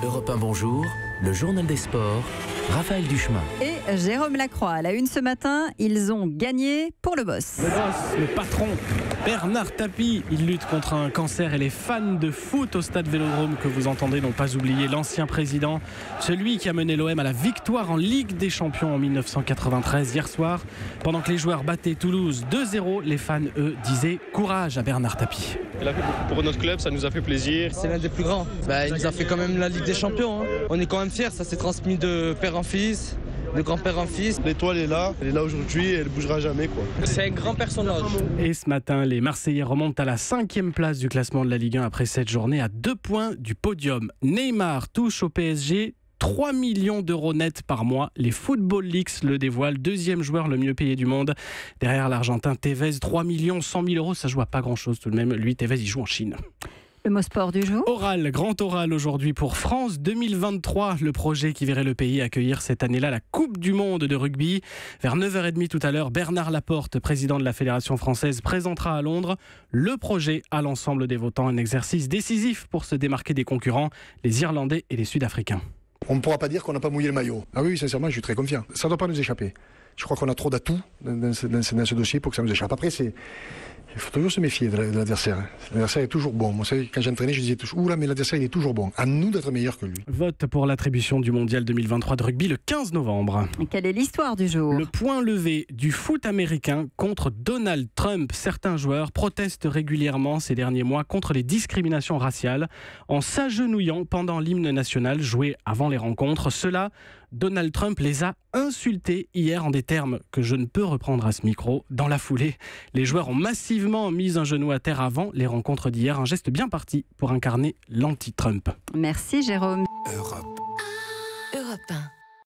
Europe 1 Bonjour, le journal des sports, Raphaël Duchemin. Et Jérôme Lacroix. À la une ce matin, ils ont gagné pour le boss. Le boss, le patron, Bernard Tapie, il lutte contre un cancer et les fans de foot au stade Vélodrome que vous entendez n'ont pas oublié l'ancien président, celui qui a mené l'OM à la victoire en Ligue des Champions en 1993 hier soir. Pendant que les joueurs battaient Toulouse 2-0, les fans, eux, disaient courage à Bernard Tapie. Il a fait beaucoup pour notre club, ça nous a fait plaisir. C'est l'un des plus grands. Il nous a fait quand même la Ligue des Champions. On est quand même fiers, ça s'est transmis de père en fils, de grand-père en fils. L'étoile est là aujourd'hui et elle ne bougera jamais, quoi. C'est un grand personnage. Et ce matin, les Marseillais remontent à la 5e place du classement de la Ligue 1 après cette journée à 2 points du podium. Neymar touche au PSG 3 millions d'euros nets par mois. Les Football Leaks le dévoilent. Deuxième joueur le mieux payé du monde. Derrière l'Argentin Tevez, 3 100 000 euros. Ça joue à pas grand-chose tout de même. Lui, Tevez, il joue en Chine. Le mot sport du jour. Oral, grand oral aujourd'hui pour France 2023, le projet qui verrait le pays accueillir cette année-là la Coupe du Monde de rugby. Vers 9h30 tout à l'heure, Bernard Laporte, président de la Fédération française, présentera à Londres le projet à l'ensemble des votants. Un exercice décisif pour se démarquer des concurrents, les Irlandais et les Sud-Africains. On ne pourra pas dire qu'on n'a pas mouillé le maillot. Ah oui, sincèrement, je suis très confiant. Ça ne doit pas nous échapper. Je crois qu'on a trop d'atouts dans ce dossier pour que ça nous échappe. Après, il faut toujours se méfier de l'adversaire. L'adversaire est toujours bon. Moi, quand j'entraînais, je disais toujours, oula, mais l'adversaire, il est toujours bon. À nous d'être meilleurs que lui. Vote pour l'attribution du Mondial 2023 de rugby le 15 novembre. Quelle est l'histoire du jour? Le point levé du foot américain contre Donald Trump. Certains joueurs protestent régulièrement ces derniers mois contre les discriminations raciales en s'agenouillant pendant l'hymne national joué avant les rencontres. Cela, Donald Trump les a insultés hier en des termes que je ne peux reprendre à ce micro. Dans la foulée, les joueurs ont massivement mis un genou à terre avant les rencontres d'hier. Un geste bien parti pour incarner l'anti-Trump. Merci Jérôme. Europe 1.